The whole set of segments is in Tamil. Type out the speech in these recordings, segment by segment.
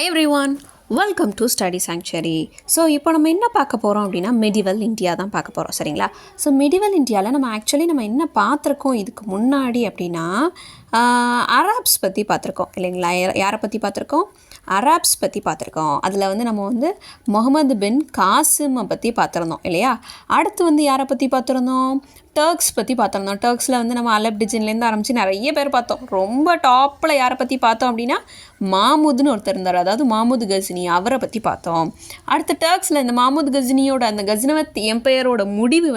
Hi everyone, welcome to Study Sanctuary. So இப்போ நம்ம என்ன பார்க்க போகிறோம் அப்படின்னா மெடிவல் இந்தியா தான் பார்க்க போகிறோம் சரிங்களா. ஸோ மெடிவல் இந்தியாவில் நம்ம என்ன பார்த்துருக்கோம் இதுக்கு முன்னாடி அப்படின்னா அராப்ஸ் பற்றி பார்த்துருக்கோம் இல்லைங்களா. யாரை பற்றி பார்த்துருக்கோம்? அராப்ஸ் பற்றி பார்த்துருக்கோம். அதில் நம்ம முகமது பின் காசிமை பற்றி பார்த்துருந்தோம் இல்லையா. அடுத்து யாரை பற்றி பார்த்துருந்தோம்? டர்க்ஸ் பற்றி பார்த்துருந்தோம். டர்க்ஸில் நம்ம அலப் டிஜின்லேருந்து ஆரம்பித்து நிறைய பேர் பார்த்தோம். ரொம்ப டாப்பில் யாரை பற்றி பார்த்தோம் அப்படின்னா மாமூதுன்னு ஒருத்தர் இருந்தார், அதாவது மாமூது கஜினி, அவரை பற்றி பார்த்தோம். அடுத்து டர்க்ஸில் இந்த மாமூது கஜினியோட அந்த கஜினவத் எம்பையரோட முடிவு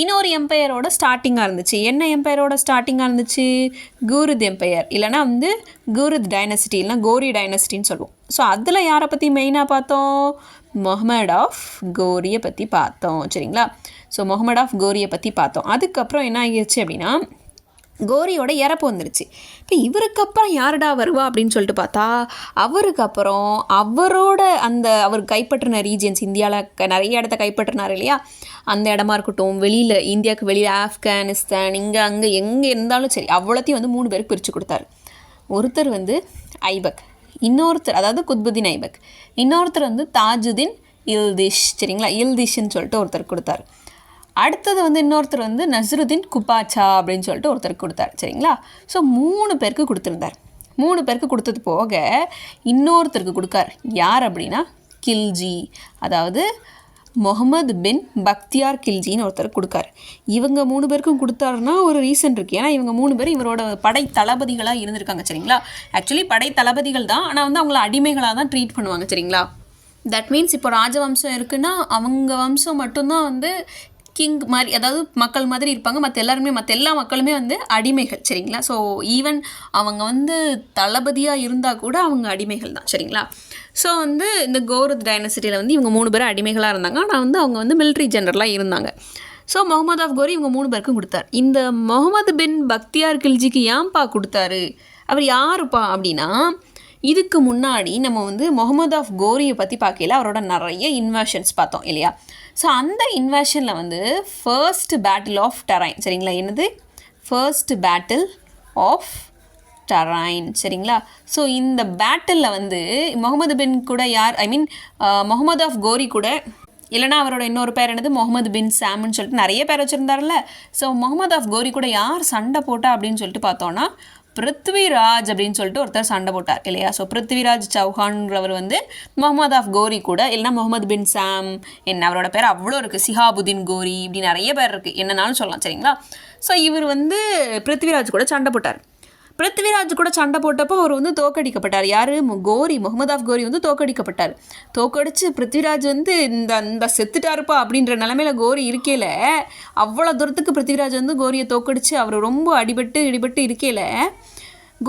இன்னொரு எம்பையரோட ஸ்டார்டிங்காக இருந்துச்சு. என்ன எம்பையரோட ஸ்டார்டிங்காக இருந்துச்சு? கூரித் எம்பையர், இல்லைனா கூரித் டைனசிட்டி, இல்லைனா கோரி டைனசிட்டின்னு சொல்லுவோம். ஸோ அதில் யாரை பற்றி மெயினாக பார்த்தோம்? முகமது ஆஃப் கோரியை பற்றி பார்த்தோம் சரிங்களா. ஸோ முகமது ஆஃப் கோரியை பற்றி பார்த்தோம். அதுக்கப்புறம் என்ன ஆகிடுச்சு அப்படின்னா கோரியோட இறப்பு வந்துருச்சு. இப்போ இவருக்கு அப்புறம் யாருடா வருவா அப்படின்னு சொல்லிட்டு பார்த்தா அவருக்கு அப்புறம் அவர் கைப்பற்றின ரீஜியன்ஸ், இந்தியாவில் நிறைய இடத்த கைப்பற்றினார் இல்லையா. அந்த இடமா இருக்கட்டும், வெளியில் இந்தியாவுக்கு வெளியில் ஆப்கானிஸ்தான், அங்கே எங்கே இருந்தாலும் சரி, அவ்வளோத்தையும் 3 பேருக்கு பிரித்து கொடுத்தாரு. ஒருத்தர் ஐபக், இன்னொருத்தர் அதாவது குத்புதீன் ஐபக், இன்னொருத்தர் தாஜுதீன் இல்திஷ் சரிங்களா. இல்திஷ்ன்னு சொல்லிட்டு ஒருத்தர் கொடுத்தாரு. அடுத்தது இன்னொருத்தர் நஸ்ருதீன் குபாச்சா அப்படின்னு சொல்லிட்டு ஒருத்தருக்கு கொடுத்தார் சரிங்களா. ஸோ 3 பேருக்கு கொடுத்துருந்தார். 3 பேருக்கு கொடுத்தது போக இன்னொருத்தருக்கு கொடுக்கார். யார் அப்படின்னா கில்ஜி, அதாவது முகமது பின் பக்தியார் கில்ஜின்னு ஒருத்தருக்கு கொடுக்காரு. இவங்க 3 பேருக்கும் கொடுத்தாருன்னா ஒரு ரீசன் இருக்குது. ஏன்னா இவங்க 3 பேர் இவரோட படை தளபதிகளாக இருந்திருக்காங்க சரிங்களா. ஆக்சுவலி படை தளபதிகள் தான், ஆனால் அவங்கள அடிமைகளாக தான் ட்ரீட் பண்ணுவாங்க சரிங்களா. தட் மீன்ஸ் இப்போ ராஜவம்சம் இருக்குன்னா அவங்க வம்சம் மட்டும்தான் கிங் மாதிரி, அதாவது மக்கள் மாதிரி இருப்பாங்க. மற்ற எல்லா மக்களுமே அடிமைகள் சரிங்களா. ஸோ ஈவன் அவங்க தளபதியாக இருந்தால் கூட அவங்க அடிமைகள் தான் சரிங்களா. ஸோ இந்த கோரித் டைனசிட்டியில் இவங்க 3 பேர் அடிமைகளாக இருந்தாங்க. ஆனால் அவங்க மிலிட்ரி ஜெனரலாக இருந்தாங்க. ஸோ முகமது ஆஃப் கோரி இவங்க 3 பேருக்கும் கொடுத்தார். இந்த முகமது பின் பக்தியார் கில்ஜிக்கு ஏன்பா கொடுத்தாரு? அவர் யாருப்பா அப்படின்னா, இதுக்கு முன்னாடி நம்ம முகமது ஆஃப் கோரியை பற்றி பார்க்கல, அவரோட நிறைய இன்வெஷன்ஸ் பார்த்தோம் இல்லையா. ஸோ அந்த இன்வெஷனில் ஃபர்ஸ்ட் பேட்டில் ஆஃப் டரைன் சரிங்களா. என்னது? ஃபர்ஸ்ட் பேட்டில் ஆஃப் டரைன் சரிங்களா. ஸோ இந்த பேட்டிலில் முகமது பின் கூட முகமது ஆஃப் கோரி கூட, இல்லைனா அவரோட இன்னொரு பேர் முகமது பின் சாம்னு சொல்லிட்டு நிறைய பேர் வச்சுருந்தார்ல. ஸோ முகமது ஆஃப் கோரி கூட யார் சண்டை போட்டா அப்படின்னு சொல்லிட்டு பார்த்தோன்னா பிருத்விராஜ் அப்படின்னு சொல்லிட்டு ஒருத்தர் சண்டை போட்டார் இல்லையா. ஸோ பிருத்விராஜ் சௌஹான்கிறவர் முகமது ஆஃப் கோரி கூட, இல்லைனா முகமது பின் சாம், அவரோட பேர் அவ்வளோ இருக்குது, சிஹாபுதீன் கோரி, இப்படி நிறைய பேர் இருக்குது, என்னன்னாலும் சொல்லலாம் சரிங்களா. ஸோ இவர் பிருத்விராஜ் கூட சண்டை போட்டார். பிருத்விராஜ் கூட சண்டை போட்டப்போ அவர் தோக்கடிக்கப்பட்டார். யார்? கோரி, முகமது ஆஃப் கோரி தோக்கடிக்கப்பட்டார். தோக்கடிச்சு பிருத்விராஜ் இந்த செத்துட்டாருப்பா அப்படின்ற நிலமையில கோரி இருக்கையில், அவ்வளோ தூரத்துக்கு பிருத்விராஜ் கோரியை தோக்கடிச்சு அவர் ரொம்ப இடிபட்டு இருக்கையில்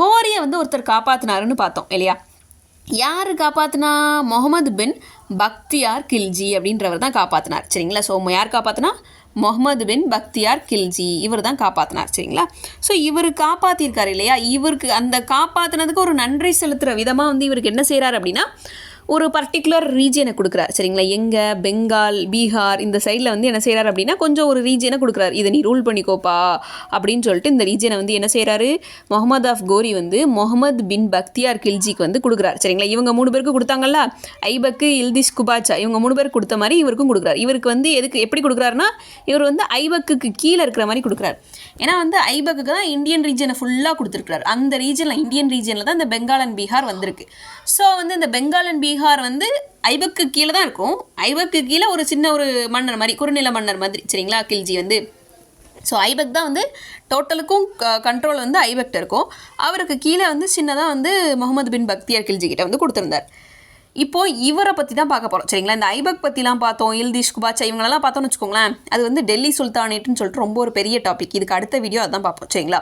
கோரியை ஒருத்தர் காப்பாற்றினாருன்னு பார்த்தோம் இல்லையா. யார் காப்பாற்றினா? முகமது பின் பக்தியார் கில்ஜி அப்படின்றவர் தான் காப்பாற்றினார் சரிங்களா. ஸோ யார் காப்பாற்றினா? முகமது பின் பக்தியார் கில்ஜி, இவர் தான் காப்பாற்றினார் சரிங்களா. ஸோ இவர் காப்பாற்றிருக்காரு இல்லையா. இவருக்கு அந்த காப்பாற்றினதுக்கு ஒரு நன்றி செலுத்துகிற விதமாக இவருக்கு என்ன செய்கிறார் அப்படின்னா, ஒரு பர்டிகுலர் ரீஜியனை கொடுக்குறாரு சரிங்களா. எங்கே? பெங்கால், பீகார் இந்த சைடில் என்ன செய்கிறார் அப்படின்னா, கொஞ்சம் ஒரு ரீஜியனை கொடுக்குறாரு. இதை நீ ரூல் பண்ணிக்கோப்பா அப்படின்னு சொல்லிட்டு இந்த ரீஜியனை என்ன செய்கிறாரு? முகமது ஆஃப் கோரி முகமது பின் பக்தியார் கில்ஜிக்கு கொடுக்குறாரு சரிங்களா. இவங்க 3 பேருக்கு கொடுத்தாங்கல்ல, ஐபக்கு, இல்திஷ், குபாச்சா, இவங்க 3 பேருக்கு கொடுத்த மாதிரி இவருக்கும் கொடுக்குறாரு. இவருக்கு எப்படி கொடுக்குறாருன்னா, இவர் ஐபக்குக்கு கீழே இருக்கிற மாதிரி கொடுக்குறாரு. ஏன்னா ஐபக்குக்கு தான் இந்தியன் ரீஜனை ஃபுல்லாக கொடுத்துருக்குறாரு. அந்த ரீஜனில், இந்தியன் ரீஜனில் தான் இந்த பெங்கால் அண்ட் பீகார் வந்திருக்கு. ஸோ இந்த பெங்கால் அண்ட் பீகார் ஐபக்கு கீழே தான் இருக்கும். ஐபக்கு கீழே ஒரு சின்ன ஒரு மன்னர் மாதிரி, குறுநில மன்னர் மாதிரி சரிங்களா கில்ஜி ஸோ ஐபக் தான் டோட்டலுக்கும் கண்ட்ரோல் ஐபக்ட இருக்கும். அவருக்கு கீழே சின்னதாக முகமது பின் பக்தியார் கில்ஜி கிட்ட கொடுத்துருந்தார். இப்போது இவரை பற்றி தான் பார்க்க போகிறோம் சரிங்களா. இந்த ஐபக் பற்றிலாம் பார்த்தோம், இல்திஷ், குபாச்சா இவங்களெல்லாம் பார்த்தோன்னு வச்சுக்கோங்களேன். அது டெல்லி சுல்தானேட்டுன்னு சொல்லிட்டு ரொம்ப ஒரு பெரிய டாபிக். இதுக்கு அடுத்த வீடியோ அதான் பார்ப்போம் சரிங்களா.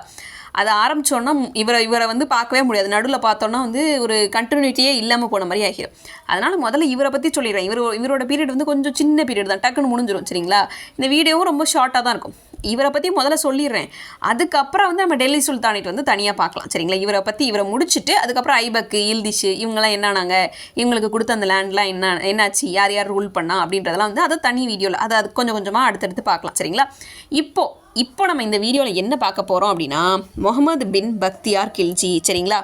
அதை ஆரம்பித்தோன்னா இவரை பார்க்கவே முடியாது. நடுவில் பார்த்தோன்னா ஒரு கண்டினியூட்டியே இல்லாமல் போன மாதிரி ஆகிடும். அதனால் முதல்ல இவரை பற்றி சொல்லிடுறேன். இவரோட பீரியட் கொஞ்சம் சின்ன பீரியட் தான், டக்குன்னு முடிஞ்சிடும் சரிங்களா. இந்த வீடியோவும் ரொம்ப ஷார்ட்டாக தான் இருக்கும். இவரை பற்றி முதல்ல சொல்லிடுறேன். அதுக்கப்புறம் நம்ம டெல்லி சுல்தானேட் தனியாக பார்க்கலாம் சரிங்களா. இவரை முடிச்சுட்டு அதுக்கப்புறம் ஐபக்கு, இல்திஷ் இவங்கெல்லாம் என்னானாங்க, இவங்களுக்கு கொடுத்த அந்த லேண்ட்லாம் என்னாச்சு, யார் யார் ரூல் பண்ணா அப்படின்றதெல்லாம் அதை தனி வீடியோவில் அது கொஞ்சம் கொஞ்சமாக அடுத்தடுத்து பார்க்கலாம் சரிங்களா. இப்போ நம்ம இந்த வீடியோவில் என்ன பார்க்க போகிறோம் அப்படின்னா, முகமது பின் பக்தியார் கில்ஜி சரிங்களா.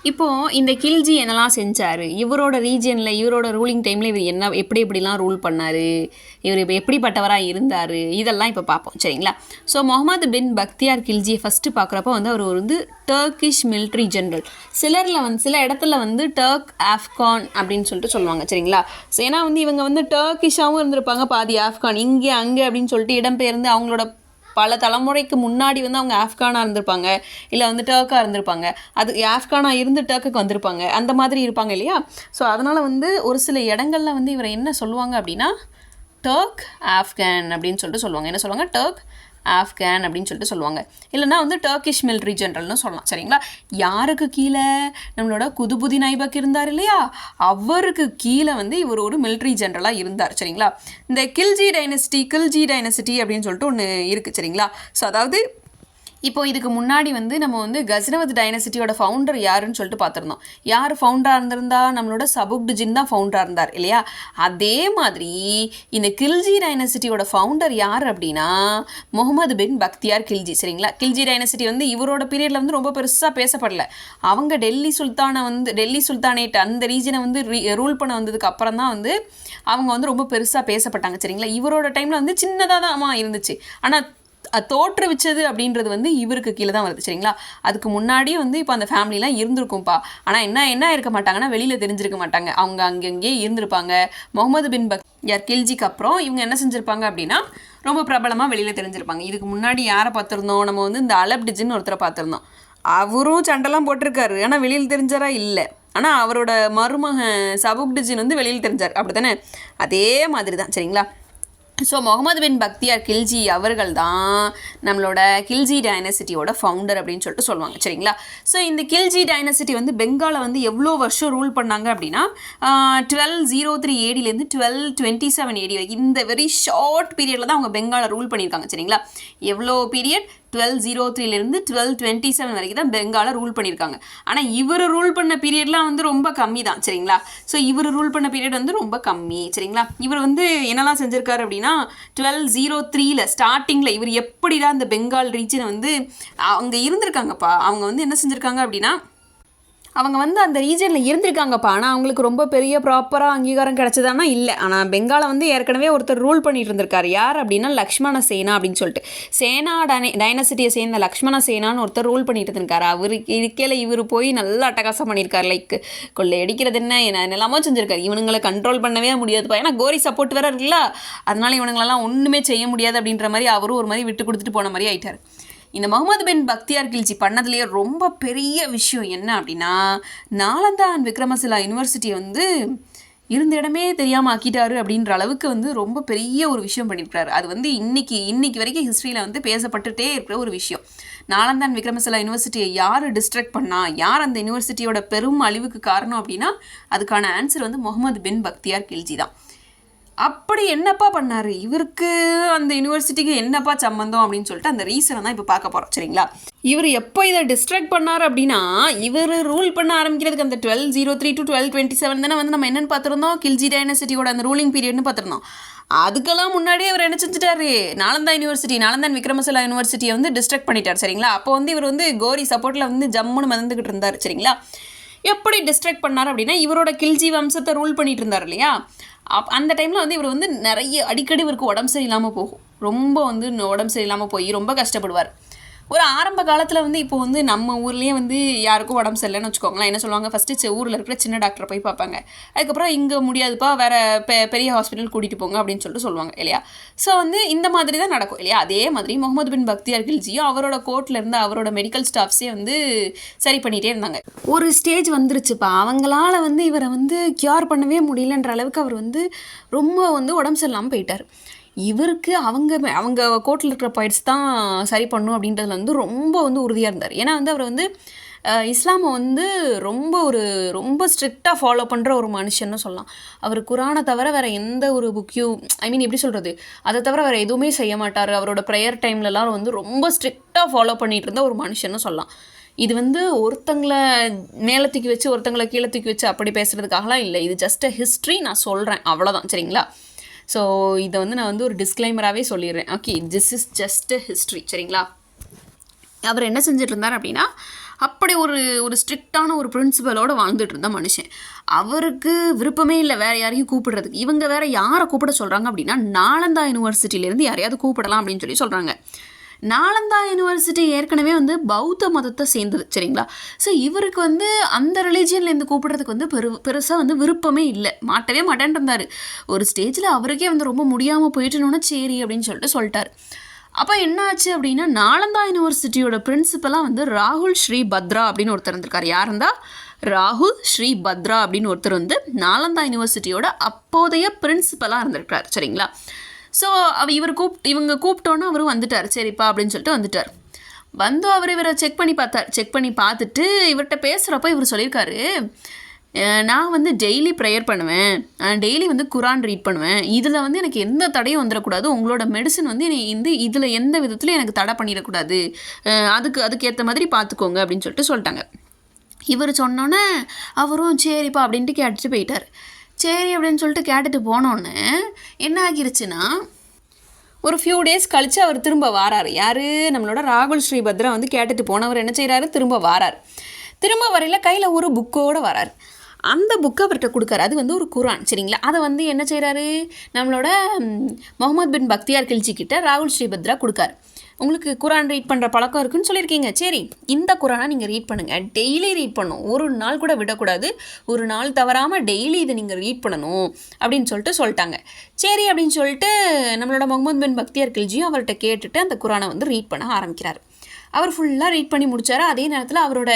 இப்போது இந்த கில்ஜி என்னெல்லாம் செஞ்சார், இவரோட ரீஜியனில் இவரோட ரூலிங் டைமில் இவர் என்ன எப்படிலாம் ரூல் பண்ணார், இவர் இப்போ எப்படிப்பட்டவராக இருந்தார், இதெல்லாம் இப்போ பார்ப்போம் சரிங்களா. ஸோ முகமது பின் பக்தியார் கில்ஜியை ஃபஸ்ட்டு பார்க்குறப்போ வந்து அவர் வந்து டர்க்கிஷ் மிலிட்ரி ஜென்ரல். சில இடத்துல வந்து டர்க் ஆஃப்கான் அப்படின்னு சொல்லிட்டு சொல்லுவாங்க சரிங்களா. ஸோ ஏன்னா வந்து இவங்க வந்து டர்க்கிஷாகவும் இருந்திருப்பாங்க, பாதி ஆஃப்கான் இங்கே அங்கே அப்படின்னு சொல்லிட்டு இடம்பெயர்ந்து அவங்களோட பல தலைமுறைக்கு முன்னாடி வந்து அவங்க ஆஃப்கானாக இருந்திருப்பாங்க, இல்லை வந்து டர்க்காக இருந்திருப்பாங்க, அது ஆஃப்கானாக இருந்து டர்க்குக்கு வந்திருப்பாங்க, அந்த மாதிரி இருப்பாங்க இல்லையா. ஸோ அதனால் வந்து ஒரு சில இடங்களில் வந்து இவரை என்ன சொல்லுவாங்க அப்படின்னா டர்க் ஆஃப்கான் அப்படின்னு சொல்லிட்டு சொல்லுவாங்க. என்ன சொல்லுவாங்க? டர்க் ஆஃப்கான் அப்படின்னு சொல்லிட்டு சொல்லுவாங்க. இல்லைனா வந்து டர்க்கிஷ் மிலிட்ரி ஜென்ரல்னு சொல்லலாம் சரிங்களா. யாருக்கு கீழே? நம்மளோட குதுபுதீன் ஐபக் இருந்தார் இல்லையா, அவருக்கு கீழே வந்து இவர் ஒரு மிலிட்ரி ஜென்ரலாக இருந்தார் சரிங்களா. இந்த கில்ஜி டைனசிட்டி அப்படின்னு சொல்லிட்டு ஒன்று இருக்குது சரிங்களா. ஸோ அதாவது இப்போ இதுக்கு முன்னாடி வந்து நம்ம வந்து கஸ்னவித் டைனசிட்டியோட ஃபவுண்டர் யாருன்னு சொல்லிட்டு பார்த்துருந்தோம். யார் ஃபவுண்டராக இருந்திருந்தா? நம்மளோட சபுக்டுஜின் தான் ஃபவுண்டராக இருந்தார் இல்லையா. அதே மாதிரி இந்த கில்ஜி டைனசிட்டியோட ஃபவுண்டர் யார் அப்படின்னா முகமது பின் பக்தியார் கில்ஜி சரிங்களா. கில்ஜி டைனசிட்டி வந்து இவரோட பீரியடில் வந்து ரொம்ப பெருசாக பேசப்படல. அவங்க டெல்லி சுல்தானேட் அந்த ரீஜனை வந்து ரூல் பண்ண வந்ததுக்கு அப்புறம் தான் வந்து அவங்க வந்து ரொம்ப பெருசாக பேசப்பட்டாங்க சரிங்களா. இவரோட டைமில் வந்து சின்னதாக தான் இருந்துச்சு. ஆனால் தோற்றுவிச்சது அப்படின்றது வந்து இவருக்கு கீழே தான் வருது சரிங்களா. அதுக்கு முன்னாடியே வந்து இப்போ அந்த ஃபேமிலிலாம் இருந்திருக்கும்ப்பா. ஆனால் என்ன இருக்க மாட்டாங்கன்னா வெளியில் தெரிஞ்சிருக்க மாட்டாங்க, அவங்க அங்கங்கே இருந்திருப்பாங்க. முகமது பின் பக்தியார் கில்ஜிக்கு அப்புறம் இவங்க என்ன செஞ்சுருப்பாங்க அப்படின்னா ரொம்ப பிரபலமாக வெளியில் தெரிஞ்சிருப்பாங்க. இதுக்கு முன்னாடி யாரை பார்த்துருந்தோம்? நம்ம வந்து இந்த அலப்டிஜின்னு ஒருத்தரை பார்த்துருந்தோம். அவரும் சண்டைலாம் போட்டிருக்காரு, ஆனால் வெளியில் தெரிஞ்சாரா? இல்லை. ஆனால் அவரோட மருமகன் சபுக்டிஜின் வந்து வெளியில் தெரிஞ்சார், அப்படி தானே? அதே மாதிரி தான் சரிங்களா. ஸோ முகமது பின் பக்தியார் கில்ஜி அவர்கள் தான் நம்மளோட கில்ஜி டைனசிட்டியோட ஃபவுண்டர் அப்படின்னு சொல்லிட்டு சொல்லுவாங்க சரிங்களா. ஸோ இந்த கில்ஜி டைனசிட்டி வந்து பெங்காலை வந்து எவ்வளோ வருஷம் ரூல் பண்ணாங்க அப்படின்னா 1203 ஏடிலேருந்து 1227 ஏடி வரைக்கும் இந்த வெரி ஷார்ட் பீரியடில் தான் அவங்க பெங்காலை ரூல் பண்ணியிருக்காங்க சரிங்களா. எவ்வளோ பீரியட்? 1203 1227 வரைக்கும் தான் பெங்காலை ரூல் பண்ணியிருக்காங்க. ஆனால் இவர் ரூல் பண்ண பீரியட்லாம் வந்து ரொம்ப கம்மி தான் சரிங்களா. ஸோ இவர் ரூல் பண்ண பீரியட் வந்து ரொம்ப கம்மி சரிங்களா. இவர் வந்து என்னெல்லாம் செஞ்சுருக்காரு அப்படின்னா 1203 ஸ்டார்டிங்கில் இவர் எப்படி தான் இந்த பெங்கால் ரீஜனை வந்து அங்கே இருந்திருக்காங்கப்பா. அவங்க வந்து என்ன செஞ்சுருக்காங்க அப்படின்னா அவங்க வந்து அந்த ரீஜனில் இருந்திருக்காங்கப்பா. ஆனால் அவங்களுக்கு ரொம்ப பெரிய ப்ராப்பராக அங்கீகாரம் கிடச்சதானா இல்லை. ஆனால் பெங்காலை வந்து ஏற்கனவே ஒருத்தர் ரூல் பண்ணிட்டு இருந்திருக்காரு. யார் அப்படின்னா லக்ஷ்மண சேனா அப்படின்னு சொல்லிட்டு. சேனா டைனசிட்டியை சேர்ந்த லக்ஷ்மண சேனான்னு ஒருத்தர் ரூல் பண்ணிட்டு இருக்காரு. அவருக்கு இருக்கையில் இவர் போய் நல்லா அட்டகாசம் பண்ணியிருக்காரு. லைக் கொள்ளை அடிக்கிறது என்ன என்னெல்லாமோ செஞ்சுருக்காரு. இவனுங்களை கண்ட்ரோல் பண்ணவே முடியாதுப்பா, ஏன்னா கோரி சப்போர்ட் வேறு இருக்குல்ல, அதனால இவனுங்களெல்லாம் ஒன்றுமே செய்ய முடியாது அப்படின்ற மாதிரி அவரும் ஒரு மாதிரி விட்டு கொடுத்துட்டு போன மாதிரி ஆயிட்டார். இந்த முகமது பின் பக்தியார் கில்ஜி பண்ணதுலேயே ரொம்ப பெரிய விஷயம் என்ன அப்படின்னா நாலந்தா அண்ட் விக்ரமசிலா யூனிவர்சிட்டியை வந்து இருந்த இடமே தெரியாமல் ஆக்கிட்டாரு அப்படின்ற அளவுக்கு வந்து ரொம்ப பெரிய ஒரு விஷயம் பண்ணியிருக்காரு. அது வந்து இன்னைக்கு வரைக்கும் ஹிஸ்ட்ரியில் வந்து பேசப்பட்டுட்டே இருக்கிற ஒரு விஷயம். நாலந்தா அண்ட் விக்ரமசிலா யூனிவர்சிட்டியை யார் டிஸ்ட்ராக்ட் பண்ணா, யார் அந்த யூனிவர்சிட்டியோட பெரும் அழிவுக்கு காரணம் அப்படின்னா அதுக்கான ஆன்சர் வந்து முகமது பின் பக்தியார் கில்ஜி தான். அப்படி என்னப்பா பண்ணார், இவருக்கு அந்த யூனிவர்சிட்டிக்கு என்னப்பா சம்மந்தம் அப்படின்னு சொல்லிட்டு அந்த ரீசனை தான் இப்போ பார்க்க போகிறோம் சரிங்களா. இவர் எப்போ இதை டிஸ்ட்ராக்ட் பண்ணார் அப்படின்னா இவர் ரூல் பண்ண ஆரம்பிக்கிறதுக்கு அந்த 1203 to 1227 தானே வந்து நம்ம என்னென்னு பார்த்துருந்தோம், கில்ஜி டைனசிட்டியோட அந்த ரூலிங் பீரியட்னு பார்த்துருந்தோம். அதுக்கெல்லாம் முன்னாடியே அவர் என்ன செஞ்சுட்டாரு, நாலந்தா விக்ரமசிலா யூனிவர்சிட்டியை வந்து டிஸ்ட்ராக்ட் பண்ணிட்டார் சரிங்களா. அப்போ வந்து இவர் வந்து கோரி சப்போர்ட்டில் வந்து ஜம்முன்னு மறந்துக்கிட்டு இருந்தார் சரிங்களா. எப்படி டிஸ்ட்ராக்ட் பண்ணார் அப்படின்னா இவரோட கில்ஜி வம்சத்தை ரூல் பண்ணிட்டு இருந்தார் இல்லையா. அந்த டைமில் வந்து இவர் வந்து அடிக்கடி இவருக்கு உடம்பு சரியில்லாமல் போகும். ரொம்ப வந்து உடம்பு சரியில்லாமல் போய் ரொம்ப கஷ்டப்படுவார். ஒரு ஆரம்ப காலத்தில் வந்து இப்போ வந்து நம்ம ஊர்லேயே வந்து யாருக்கும் உடம்பு சரியில்லைன்னு வச்சுக்கோங்களேன், என்ன சொல்லுவாங்க, ஃபஸ்ட்டு ஊரில் இருக்கிற சின்ன டாக்டரை போய் பார்ப்பாங்க. அதுக்கப்புறம் இங்கே முடியாதுப்பா வேறு பெரிய ஹாஸ்பிட்டல் கூட்டிகிட்டு போங்க அப்படின்னு சொல்லிட்டு சொல்லுவாங்க இல்லையா. ஸோ வந்து இந்த மாதிரி தான் நடக்கும் இல்லையா. அதே மாதிரி முகமது பின் பக்தியார் கில்ஜியும் அவரோட கோர்ட்டில் இருந்து அவரோட மெடிக்கல் ஸ்டாஃப்ஸே வந்து சரி பண்ணிகிட்டே இருந்தாங்க. ஒரு ஸ்டேஜ் வந்துருச்சுப்பா, அவங்களால வந்து இவரை வந்து க்யூர் பண்ணவே முடியலன்ற அளவுக்கு அவர் வந்து ரொம்ப வந்து உடம்பு சரியில்லாமல் போயிட்டார். இவருக்கு அவங்க கோர்ட்டில் இருக்கிற பாயிண்ட்ஸ் தான் சரி பண்ணும் அப்படின்றதுல வந்து ரொம்ப வந்து உறுதியாக இருந்தார். ஏன்னா வந்து அவர் வந்து இஸ்லாமை வந்து ரொம்ப ஸ்ட்ரிக்டாக ஃபாலோ பண்ணுற ஒரு மனுஷன்னு சொல்லலாம். அவர் குரானை தவிர வேறு எந்த ஒரு புக்கையும் எப்படி சொல்கிறது, அதை தவிர வேறு எதுவுமே செய்ய மாட்டார். அவரோட ப்ரேயர் டைம்லலாம் வந்து ரொம்ப ஸ்ட்ரிக்டாக ஃபாலோ பண்ணிகிட்டு இருந்த ஒரு மனுஷன்னு சொல்லலாம். இது வந்து ஒருத்தங்களை மேலே தூக்கி வச்சு ஒருத்தங்களை கீழே தூக்கி வச்சு அப்படி பேசுகிறதுக்காகலாம் இல்லை. இது ஜஸ்ட் அ ஹிஸ்ட்ரி, நான் சொல்கிறேன் அவ்வளோதான் சரிங்களா. ஸோ இதை வந்து நான் வந்து ஒரு டிஸ்க்ளைமராகவே சொல்லிடுறேன். Okay, this is just history சரிங்களா. அவர் என்ன செஞ்சுட்டு இருந்தார் அப்படின்னா, அப்படி ஒரு ஒரு ஸ்ட்ரிக்டான ஒரு பிரின்சிபலோடு வாழ்ந்துட்டு இருந்த மனுஷன். அவருக்கு விருப்பமே இல்லை வேறு யாரையும் கூப்பிடுறதுக்கு. இவங்க வேறு யாரை கூப்பிட சொல்கிறாங்க அப்படின்னா, நாலந்தா யூனிவர்சிட்டியிலேருந்து யாரையாவது கூப்பிடலாம் அப்படின்னு சொல்கிறாங்க. நாலந்தா யூனிவர்சிட்டி ஏற்கனவே வந்து பௌத்த மதத்தை சேர்ந்தது, சரிங்களா. ஸோ இவருக்கு வந்து அந்த ரிலீஜியன்லேருந்து கூப்பிடுறதுக்கு வந்து பெருசாக வந்து விருப்பமே இல்லை, மாட்டவே மாட்டேன் இருந்தார். ஒரு ஸ்டேஜில் அவருக்கே வந்து ரொம்ப முடியாமல் போயிட்டுனோன்னா சரி அப்படின்னு சொல்லிட்டார். அப்போ என்ன ஆச்சு அப்படின்னா, நாலந்தா யூனிவர்சிட்டியோட பிரின்சிபலாக வந்து ராகுல் ஸ்ரீ பத்ரா அப்படின்னு ஒருத்தர் இருந்திருக்கார். யார் இருந்தால் ராகுல் ஸ்ரீ பத்ரா அப்படின்னு ஒருத்தர் வந்து நாலந்தா யூனிவர்சிட்டியோட அப்போதைய பிரின்சிபலாக இருந்திருக்கார், சரிங்களா. ஸோ இவங்க கூப்பிட்டோன்னா அவரும் வந்துட்டார். சரிப்பா அப்படின்னு சொல்லிட்டு வந்துட்டார். வந்து அவர் இவரை செக் பண்ணி பார்த்துட்டு இவர்கிட்ட பேசுகிறப்ப இவர் சொல்லியிருக்காரு, நான் வந்து டெய்லி ப்ரேயர் பண்ணுவேன், டெய்லி வந்து குரான் ரீட் பண்ணுவேன், இதில் வந்து எனக்கு எந்த தடையும் வந்துடக்கூடாது, உங்களோட மெடிசன் வந்து என்னை இதில் எந்த விதத்துலையும் எனக்கு தடை பண்ணிடக்கூடாது, அதுக்கேற்ற மாதிரி பார்த்துக்கோங்க அப்படின்னு சொல்லிட்டாங்க. இவர் சொன்னோன்னே அவரும் சரிப்பா அப்படின்ட்டு கேட்டுட்டு போயிட்டார். சரி அப்படின்னு சொல்லிட்டு கேட்டுட்டு போனோன்னே என்ன ஆகிருச்சுன்னா, ஒரு ஃபியூ டேஸ் கழித்து அவர் திரும்ப வாரார். யார்? நம்மளோட ராகுல் ஸ்ரீ பத்ரா வந்து கேட்டுட்டு போனவர் என்ன செய்கிறாரு, திரும்ப வாரார். திரும்ப வரையில் கையில் ஒரு புக்கோடு வரார். அந்த புக்கை அவர்கிட்ட கொடுக்காரு. அது வந்து ஒரு குரான், சரிங்களா. அதை வந்து என்ன செய்கிறாரு, நம்மளோட முகமது பின் பக்தியார் கில்ஜி கிட்ட ராகுல் ஸ்ரீ பத்ரா கொடுக்காரு. உங்களுக்கு குரான் ரீட் பண்ணுற பழக்கம் இருக்குன்னு சொல்லியிருக்கீங்க, சரி இந்த குரானை நீங்கள் ரீட் பண்ணுங்கள், டெய்லி ரீட் பண்ணணும், ஒரு நாள் கூட விடக்கூடாது, ஒரு நாள் தவறாமல் டெய்லி இதை நீங்கள் ரீட் பண்ணணும் அப்படின்னு சொல்லிட்டாங்க. சரி அப்படின்னு சொல்லிட்டு நம்மளோட முகமது பின் பக்தியார் கில்ஜியும் அவர்கிட்ட கேட்டுட்டு அந்த குரானை வந்து ரீட் பண்ண ஆரம்பிக்கிறார். அவர் ஃபுல்லாக ரீட் பண்ணி முடித்தார். அதே நேரத்தில் அவரோட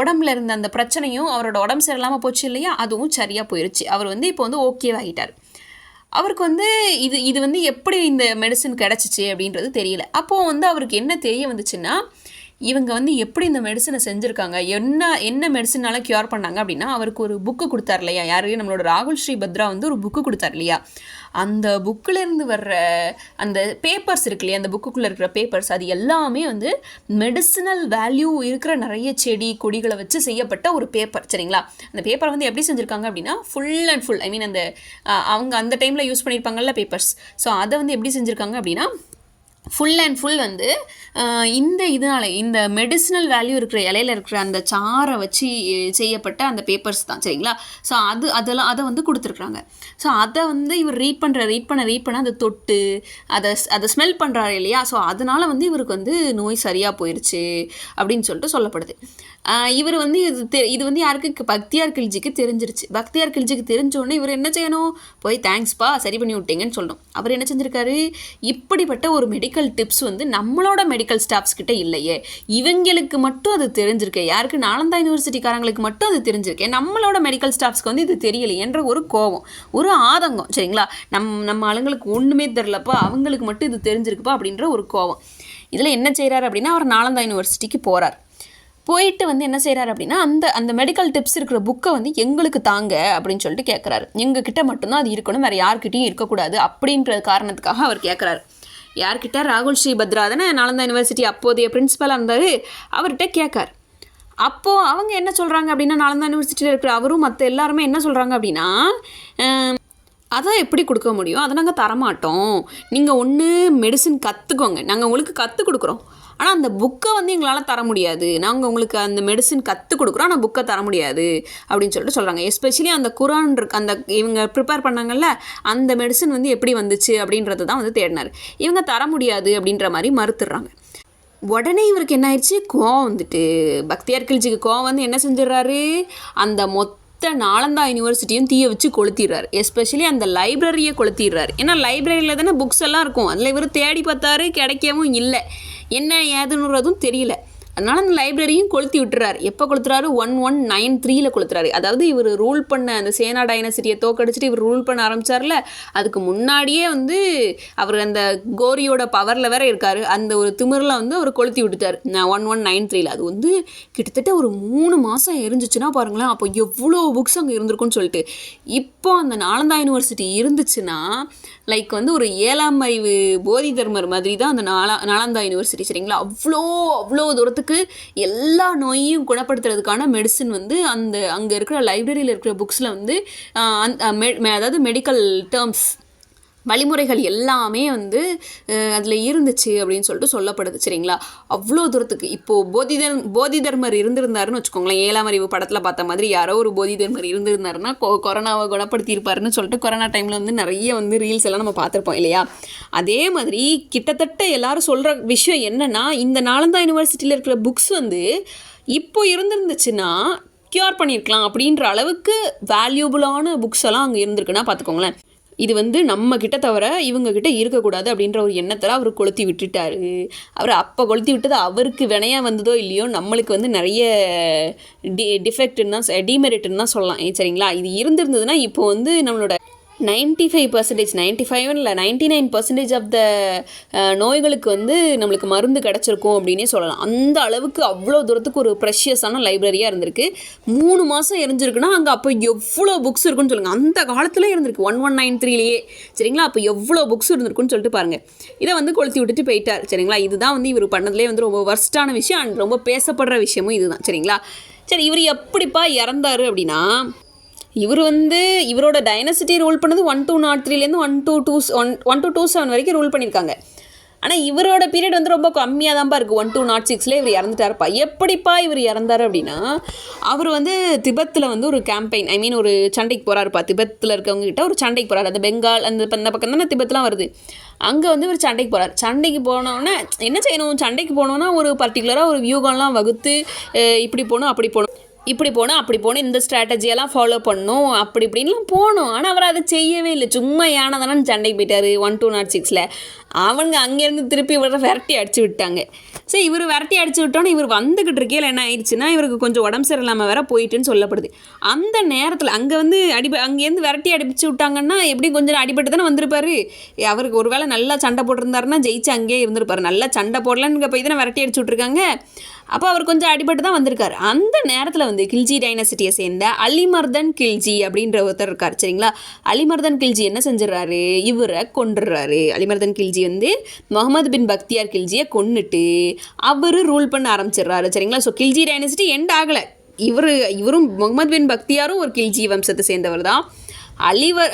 உடம்புல இருந்த அந்த பிரச்சனையும், அவரோட உடம்பு சரியில்லாமல் போச்சு இல்லையா, அதுவும் சரியாக போயிடுச்சு. அவர் வந்து இப்போ வந்து ஓகேவாகிட்டார். அவருக்கு வந்து இது வந்து எப்படி இந்த மெடிசன் கிடச்சிச்சு அப்படின்றது தெரியல. அப்போது வந்து அவருக்கு என்ன தெரிய வந்துச்சுன்னா, இவங்க வந்து எப்படி இந்த மெடிசனை செஞ்சுருக்காங்க, என்ன மெடிசனால க்யூர் பண்ணாங்க அப்படின்னா, அவருக்கு ஒரு புக்கு கொடுத்தார் இல்லையா, யார்? நம்மளோட ராகுல் ஸ்ரீ பத்ரா வந்து ஒரு புக்கு கொடுத்தார் இல்லையா, அந்த புக்கிலேருந்து வர்ற அந்த பேப்பர்ஸ் இருக்கு இல்லையா, அந்த புக்குக்குள்ளே இருக்கிற பேப்பர்ஸ், அது எல்லாமே வந்து மெடிசினல் வேல்யூ இருக்கிற நிறைய செடி கொடிகளை வச்சு செய்யப்பட்ட ஒரு பேப்பர், சரிங்களா. அந்த பேப்பரை வந்து எப்படி செஞ்சுருக்காங்க அப்படின்னா, ஃபுல் அண்ட் ஃபுல், ஐ மீன் அந்த அவங்க அந்த டைமில் யூஸ் பண்ணியிருப்பாங்கல்ல பேப்பர்ஸ், ஸோ அதை வந்து எப்படி செஞ்சுருக்காங்க அப்படின்னா, ஃபுல் அண்ட் ஃபுல் வந்து இந்த மெடிசினல் வேல்யூ இருக்கிற இலையில இருக்கிற அந்த சாரை வச்சு செய்யப்பட்ட அந்த பேப்பர்ஸ் தான், சரிங்களா. ஸோ அதை வந்து கொடுத்துருக்குறாங்க. ஸோ அதை வந்து இவர் ரீட் பண்ண அதை தொட்டு அதை ஸ்மெல் பண்ணுறாரு இல்லையா, ஸோ அதனால் வந்து இவருக்கு வந்து நோய் சரியாக போயிடுச்சு அப்படின்னு சொல்லிட்டு சொல்லப்படுது. இவர் வந்து இது வந்து யாருக்கு, பக்தியார் கில்ஜிக்கு தெரிஞ்சிருச்சு. பக்தியார் கில்ஜிக்கு தெரிஞ்சோடனே இவர் என்ன செய்யணும், போய் தேங்க்ஸ்ப்பா சரி பண்ணி விட்டீங்கன்னு சொல்லணும். அவர் என்ன செஞ்சுருக்காரு, இப்படிப்பட்ட ஒரு மெடிக்கல் டிப்ஸ் வந்து நம்மளோட மெடிக்கல் ஸ்டாஃப்ஸ் கிட்ட இல்லையே, இவங்களுக்கு மட்டும் அது தெரிஞ்சிருக்கேன், யாருக்கு, நாலந்தா யூனிவர்சிட்டிக்காரங்களுக்கு மட்டும் அது தெரிஞ்சிருக்கேன், நம்மளோட மெடிக்கல் ஸ்டாஃப்ஸ்க்கு வந்து இது தெரியலை என்ற ஒரு கோபம், ஒரு ஆதங்கம், சரிங்களா. நம்ம ஆளுங்களுக்கு ஒன்றுமே தெரிலப்பா, அவங்களுக்கு மட்டும் இது தெரிஞ்சிருக்குப்பா அப்படின்ற ஒரு கோபம். இதில் என்ன செய்கிறார் அப்படின்னா, அவர் நாலந்தா யூனிவர்சிட்டிக்கு போயிட்டு வந்து என்ன செய்கிறார் அப்படின்னா, அந்த மெடிக்கல் டிப்ஸ் இருக்கிற புக்கை வந்து எங்களுக்கு தாங்க அப்படின்னு சொல்லிட்டு கேட்குறாரு. எங்ககிட்ட மட்டும்தான் அது இருக்கணும், வேறு யார்கிட்டையும் இருக்கக்கூடாது அப்படின்ற காரணத்துக்காக அவர் கேட்குறாரு. யார்கிட்ட? ராகுல் ஸ்ரீ பத்ரா தானே நாலந்தா யூனிவர்சிட்டி அப்போதைய பிரின்சிபலாக இருந்தார், அவர்கிட்ட கேட்கார். அப்போது அவங்க என்ன சொல்கிறாங்க அப்படின்னா, நாலந்தா யூனிவர்சிட்டியில் இருக்கிற அவரும் மற்ற எல்லாருமே என்ன சொல்கிறாங்க அப்படின்னா, அதை எப்படி கொடுக்க முடியும், அதை நாங்கள் தரமாட்டோம், நீங்கள் ஒன்று மெடிசின் கற்றுக்கோங்க, நாங்கள் உங்களுக்கு கற்றுக் கொடுக்குறோம், ஆனால் அந்த புக்கை வந்து எங்களால் தர முடியாது, நாங்கள் உங்களுக்கு அந்த மெடிசின் கற்றுக் கொடுக்குறோம், ஆனால் புக்கை தர முடியாது அப்படின்னு சொல்கிறாங்க. எஸ்பெஷலி அந்த குரான் அந்த இவங்க ப்ரிப்பேர் பண்ணாங்கல்ல, அந்த மெடிசின் வந்து எப்படி வந்துச்சு அப்படின்றது தான் வந்து தேடினார். இவங்க தர முடியாது அப்படின்ற மாதிரி மறுத்துடுறாங்க. உடனே இவருக்கு என்ன ஆயிடுச்சு, கோவம் வந்துட்டு, பக்தியார் கில்ஜிக்கு கோவம் வந்து என்ன செஞ்சிடறாரு, அந்த நாலந்தா யூனிவர்சிட்டியும் தீயை வச்சு கொளுத்திடுறாரு. எஸ்பெஷலி அந்த லைப்ரரியை கொளுத்திடுறாரு. ஏன்னா லைப்ரரியில் தானே புக்ஸ் எல்லாம் இருக்கும், அதில் இவர் தேடி பார்த்தாரு, கிடைக்கவும் இல்லை, என்ன ஏதுன்றதும் தெரியல. அதனால் அந்த லைப்ரரியும் கொளுத்தி விட்டுறாரு. எப்போ கொளுத்துறாரு, 1193 கொளுத்துறாரு. அதாவது இவர் ரூல் பண்ண அந்த சேனா டைனசிட்டியை தோக்கடிச்சிட்டு இவர் ரூல் பண்ண ஆரம்பித்தார்ல, அதுக்கு முன்னாடியே வந்து அவர் அந்த கோரியோட பவரில் வேற இருக்கார். அந்த ஒரு திமிரில் வந்து அவர் கொளுத்தி விட்டுட்டார் 1193. அது வந்து கிட்டத்தட்ட ஒரு 3 மாதம் எரிஞ்சிச்சுன்னா பாருங்களேன், அப்போ எவ்வளோ புக்ஸ் அங்கே இருந்திருக்குன்னு சொல்லிட்டு. இப்போ அந்த நாலந்தா யூனிவர்சிட்டி இருந்துச்சுன்னா லைக் வந்து ஒரு 7ஆம் அறிவு போதி தர்மர் மாதிரி தான் அந்த நாலந்தா யூனிவர்சிட்டி, சரிங்களா. அவ்வளோ தூரத்துக்கு எல்லா நோயையும் குணப்படுத்துறதுக்கான மெடிசின் வந்து அங்கே இருக்கிற லைப்ரரியில் இருக்கிற புக்ஸில் வந்து அதாவது மெடிக்கல் டேர்ம்ஸ் வழிமுறைகள் எல்லாமே வந்து அதில் இருந்துச்சு அப்படின்னு சொல்லிட்டு சொல்லப்படுது. சரிங்களா? அவ்வளோ தூரத்துக்கு இப்போது போதி தர்மர் இருந்திருந்தாருன்னு வச்சுக்கோங்களேன், 7ஆம் அறிவு படத்தில் பார்த்த மாதிரி யாரோ ஒரு போதி தர்மர் இருந்திருந்தாருன்னா கொரோனாவை குணப்படுத்தியிருப்பாருன்னு சொல்லிட்டு கொரோனா டைமில் வந்து நிறைய வந்து ரீல்ஸ் எல்லாம் நம்ம பார்த்துருப்போம் இல்லையா? அதே மாதிரி கிட்டத்தட்ட எல்லாரும் சொல்கிற விஷயம் என்னென்னா, இந்த நாலந்தா யூனிவர்சிட்டியில் இருக்கிற புக்ஸ் வந்து இப்போ இருந்துருந்துச்சுன்னா க்யூர் பண்ணியிருக்கலாம் அப்படின்ற அளவுக்கு வேல்யூபுளான புக்ஸ் எல்லாம் அங்கே இருந்திருக்குன்னா பார்த்துக்கோங்களேன். இது வந்து நம்மக்கிட்ட தவிர இவங்கக்கிட்ட இருக்கக்கூடாது அப்படின்ற ஒரு எண்ணத்தில் அவர் கொளுத்தி விட்டுட்டார். அவர் அப்போ கொளுத்தி விட்டது அவருக்கு வினையாக வந்ததோ இல்லையோ, நம்மளுக்கு வந்து நிறைய டிஃபெக்ட்னு தான் டிமெரிட்னு தான் சொல்லலாம். சரிங்களா? இது இருந்திருந்ததுன்னா இப்போ வந்து நம்மளோட 95% 95 இல்லை 99% ஆஃப் த நோய்களுக்கு வந்து நம்மளுக்கு மருந்து கிடச்சிருக்கும் அப்படின்னே சொல்லலாம். அந்த அளவுக்கு அவ்வளோ தூரத்துக்கு ஒரு ப்ரெஷியஸான லைப்ரரியாக இருந்திருக்கு. 3 மாதம் எரிஞ்சிருக்குன்னா அங்கே அப்போ எவ்வளோ புக்ஸ் இருக்குன்னு சொல்லுங்கள். அந்த காலத்தில் இருந்திருக்கு 1193லேயே. சரிங்களா? அப்போ எவ்வளோ புக்ஸ் இருந்திருக்குன்னு சொல்லிட்டு பாருங்கள். இதை வந்து கொளுத்தி விட்டுட்டு போயிட்டார். சரிங்களா? இதுதான் வந்து இவர் பண்ணதுலேயே வந்து ரொம்ப வர்ஸ்டான விஷயம் அண்ட் ரொம்ப பேசப்படுற விஷயமும் இதுதான். சரிங்களா? சரி, இவர் எப்படிப்பா இறந்தார் அப்படின்னா, இவர் வந்து இவரோட டைனசிட்டி ரூல் பண்ணது 1203லேருந்து 1227 வரைக்கும் ரூல் பண்ணியிருக்காங்க. ஆனால் இவரோட பீரியட் வந்து ரொம்ப கம்மியாக தான்ப்பா இருக்குது. 1206ல் இவர் இறந்துட்டாருப்பா. எப்படிப்பா இவர் இறந்தார் அப்படின்னா, அவர் வந்து திபெத்தில் வந்து ஒரு கேம்பெயின் ஒரு சண்டைக்கு போகிறாருப்பா. திபெத்தில் இருக்கவங்ககிட்ட ஒரு சண்டைக்கு போகிறார். அந்த பெங்கால் அந்த பக்கம் தானே திபெத்லாம் வருது. அங்கே வந்து ஒரு சண்டைக்கு போகிறார். சண்டைக்கு போனோன்னே என்ன செய்யணும்? சண்டைக்கு போனோன்னா ஒரு பர்டிகுலராக ஒரு வியூகம்லாம் வகுத்து இப்படி போகணும் அப்படி போகணும், இப்படி போகணும் அப்படி போகணும், இந்த ஸ்ட்ராட்டஜியெல்லாம் ஃபாலோ பண்ணணும், அப்படி இப்படின்லாம் போகணும். ஆனால் அவர் அதை செய்யவே இல்லை. சும்மா யானை சண்டைக்கு போயிட்டார் 1206ல். அவங்க அங்கேருந்து திருப்பி இவரை விரட்டி அடிச்சு விட்டாங்க. சரி, இவர் விரட்டி அடிச்சு விட்டோன்னே இவர் வந்துக்கிட்டு இருக்கையில் என்ன ஆயிடுச்சுன்னா, இவருக்கு கொஞ்சம் உடம்பு சரியில்லாமல் வேற போயிட்டுன்னு சொல்லப்படுது. அந்த நேரத்தில் அங்கே வந்து அங்கேருந்து விரட்டி அடிச்சு விட்டாங்கன்னா எப்படி கொஞ்சம் அடிபட்டு தானே வந்திருப்பாரு. அவருக்கு ஒரு வேளை நல்லா சண்டை போட்டிருந்தாருன்னா ஜெயிச்சு அங்கேயே இருந்திருப்பாரு. நல்லா சண்டை போடலன்னு போய் தானே விரட்டி அடிச்சு விட்ருக்காங்க. அப்போ அவர் கொஞ்சம் அடிபட்டு தான் வந்திருக்காரு. அந்த நேரத்தில் வந்து கில்ஜி டைனசிட்டியை சேர்ந்த அலிமர்தன் கில்ஜி அப்படின்ற ஒருத்தர் இருக்கார். சரிங்களா? அலிமர்தன் கில்ஜி என்ன செஞ்சிடறாரு? இவரை கொண்டுடுறாரு. அலிமர்தன் கில்ஜி வந்து முகமது பின் பக்தியார் கில்ஜியை கொன்னுட்டு அவர் ரூல் பண்ண ஆரம்பிச்சிடுறாரு. சரிங்களா? ஸோ கில்ஜி டைனசிட்டி எண்ட் ஆகலை. இவரும் முகமது பின் பக்தியாரும் ஒரு கில்ஜி வம்சத்தை சேர்ந்தவர் தான்.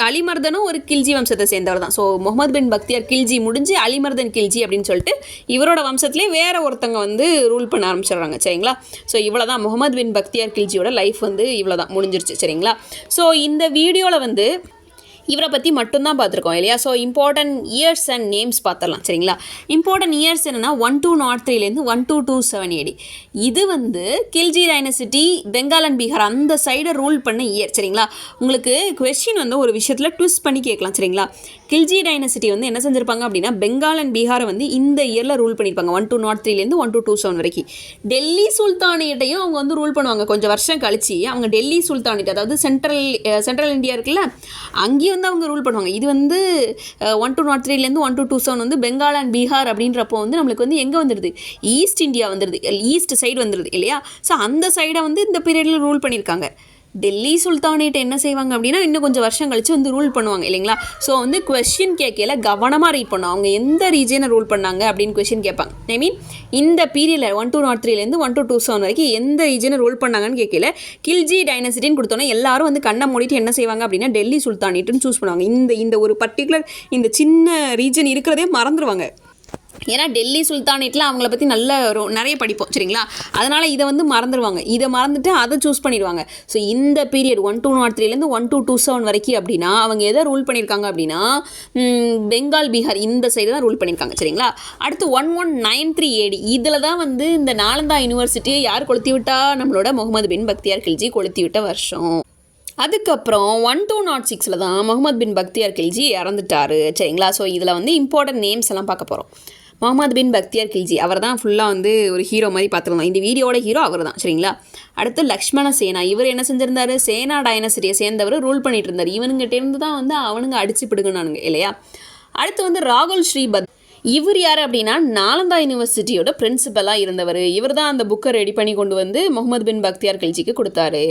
அலிமர்தனும் ஒரு கில்ஜி வம்சத்தை சேர்ந்தவர் தான். ஸோ முகமது பின் பக்தியார் கில்ஜி முடிஞ்சு அலிமர்தன் கில்ஜி அப்படின்னு சொல்லிட்டு இவரோட வம்சத்துலேயே வேற ஒருத்தங்க வந்து ரூல் பண்ண ஆரம்பிச்சிடுறாங்க. சரிங்களா? ஸோ இவ்வளோ தான் முகமது பின் பக்தியார் கில்ஜியோட லைஃப் வந்து இவ்வளோ தான் முடிஞ்சிருச்சு. சரிங்களா? ஸோ இந்த வீடியோவில் வந்து இவரை பற்றி மட்டும்தான் பார்த்துருக்கோம் இல்லையா? So important years and names பார்த்துடலாம். சரிங்களா? இம்பார்ட்டன்ட் இயர்ஸ் என்னென்னா 1203லேருந்து 1227 AD. இது வந்து கில்ஜி டைனசிட்டி பெங்கால் அண்ட் பீகார் அந்த சைடை ரூல் பண்ண இயர். சரிங்களா? உங்களுக்கு கொஸ்டின் வந்து ஒரு விஷயத்தில் ட்விஸ்ட் பண்ணி கேட்கலாம். சரிங்களா? கில்ஜி டைனசிட்டி வந்து என்ன செஞ்சுருப்பாங்க அப்படின்னா, பெங்கால் அண்ட் பீகாரை வந்து இந்த இயரில் ரூல் பண்ணியிருப்பாங்க 1203லேருந்து 1227 வரைக்கும். டெல்லி சுல்தானேட்டையும் அவங்க வந்து ரூல் பண்ணுவாங்க கொஞ்சம் வருஷம் கழிச்சு. அவங்க டெல்லி சுல்தானேட், அதாவது சென்ட்ரல் இந்தியா இருக்குல்ல, அங்கேயும் வந்து அவங்க ரூல் பண்ணுவாங்க. இது வந்து 1203லேருந்து 1227 வந்து பெங்கால் அண்ட் பீகார் அப்படின்றப்போ வந்து நம்மளுக்கு வந்து எங்கே வந்துடுது? ஈஸ்ட் இந்தியா வந்துடுது, ஈஸ்ட் சைடு வந்துடுது இல்லையா? ஸோ அந்த சைடை வந்து இந்த பீரியடில் ரூல் பண்ணியிருக்காங்க. டெல்லி சுல்தானேட் என்ன செய்வாங்க அப்படின்னா, இன்னும் கொஞ்சம் வருஷம் கழிச்சு வந்து ரூல் பண்ணுவாங்க இல்லைங்களா? ஸோ வந்து கொஸ்டின் கேட்கல கவனமாக ரீட் பண்ணும். அவங்க எந்த ரீஜனை ரூல் பண்ணாங்க அப்படின்னு கொஸ்டின் கேட்பாங்க. ஐ மீன் இந்த பீரியடில் 1203லேருந்து 1227 வரைக்கும் எந்த ரீஜனை ரூல் பண்ணாங்கன்னு கேட்கல, கில்ஜி டைனசிட்டின்னு கொடுத்தோன்னே எல்லாரும் வந்து கண்ணை மூடிட்டு என்ன செய்வாங்க அப்படின்னா டெல்லி சுல்தானேட்டுன்னு சூஸ் பண்ணுவாங்க. இந்த ஒரு பர்டிகுலர் இந்த சின்ன ரீஜன் இருக்கிறதே மறந்துடுவாங்க. ஏன்னா டெல்லி சுல்தானேட்டில் அவங்கள பற்றி நிறைய படிப்போம். சரிங்களா? அதனால் இதை வந்து மறந்துடுவாங்க. இதை மறந்துட்டு அதை சூஸ் பண்ணிடுவாங்க. ஸோ இந்த பீரியட் 1203லேருந்து 1227 வரைக்கும் அப்படின்னா அவங்க எதை ரூல் பண்ணியிருக்காங்க அப்படின்னா, பெங்கால் பீகார் இந்த சைடு தான் ரூல் பண்ணியிருக்காங்க. சரிங்களா? அடுத்து 1193 AD. இதில் தான் வந்து இந்த நாலந்தா யூனிவர்சிட்டியை யார் கொளுத்தி விட்டா? நம்மளோட முகமது பின் பக்தியார் கில்ஜி கொளுத்தி விட்ட வருஷம். அதுக்கப்புறம் 1206ல் தான் முகமது பின் பக்தியார் கில்ஜி இறந்துட்டார். சரிங்களா? ஸோ இதில் வந்து இம்பார்ட்டன்ட் நேம்ஸ் எல்லாம் பார்க்க போகிறோம். முகமது பின் பக்தியார் கில்ஜி அவர் தான் ஃபுல்லாக வந்து ஒரு ஹீரோ மாதிரி பார்த்துருந்தோம். இந்த வீடியோட ஹீரோ அவர் தான். சரிங்களா? அடுத்து லக்ஷ்மண சேனா. இவர் என்ன செஞ்சிருந்தாரு? சேனா டைனசிட்டியை சேர்ந்தவர் ரூல் பண்ணிட்டு இருந்தார். இவனுங்கிட்டேருந்து தான் வந்து அவனுங்க அடிச்சு பிடுங்கினானுங்க இல்லையா? அடுத்து வந்து ராகுல் ஸ்ரீபத். இவர் யார் அப்படின்னா, நாலந்தா யூனிவர்சிட்டியோட பிரின்சிபலாக இருந்தவர். இவர் தான் அந்த புக்கை ரெடி பண்ணி கொண்டு வந்து முகமது பின் பக்தியார் கில்ஜிக்கு கொடுத்தாரு.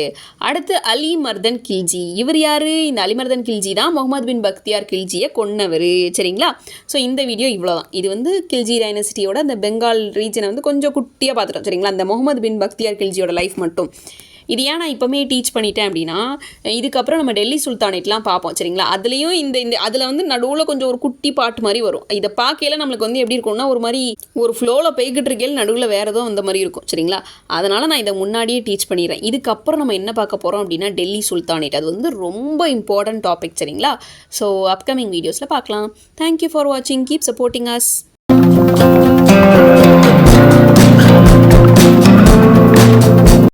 அடுத்து அலிமர்தன் கில்ஜி. இவர் யார்? இந்த அலிமர்தன் கில்ஜி தான் முகமது பின் பக்தியார் கில்ஜியை கொன்னவர். சரிங்களா? ஸோ இந்த வீடியோ இவ்வளோ தான். இது வந்து கில்ஜி டைனசிட்டியோட அந்த பெங்கால் ரீஜனை வந்து கொஞ்சம் குட்டியாக பார்த்துட்டோம். சரிங்களா? அந்த முகமது பின் பக்தியார் கில்ஜியோட லைஃப் மட்டும். இது ஏன் நான் இப்போமே டீச் பண்ணிட்டேன் அப்படின்னா, இதுக்கப்புறம் நம்ம டெல்லி சுல்தானேட்லாம் பார்ப்போம் சரிங்களா. அதுலேயும் அதில் வந்து நடுவில் கொஞ்சம் ஒரு குட்டி பாட்டு மாதிரி வரும். இதை பார்க்கையில நம்மளுக்கு வந்து எப்படி இருக்கும்னா, ஒரு மாதிரி ஒரு ஃப்ளோவில் போய்கிட்டு இருக்கையில் நடுவில் வேறு ஏதோ அந்த மாதிரி இருக்கும் சரிங்களா. அதனால் நான் இதை முன்னாடியே டீச் பண்ணிடுறேன். இதுக்கப்புறம் நம்ம என்ன பார்க்க போகிறோம் அப்படின்னா டெல்லி சுல்தானேட். அது வந்து ரொம்ப இம்பார்ட்டன்ட் டாபிக் சரிங்களா. ஸோ அப்கமிங் வீடியோஸில் பார்க்கலாம். தேங்க்யூ ஃபார் வாட்சிங். Keep supporting us.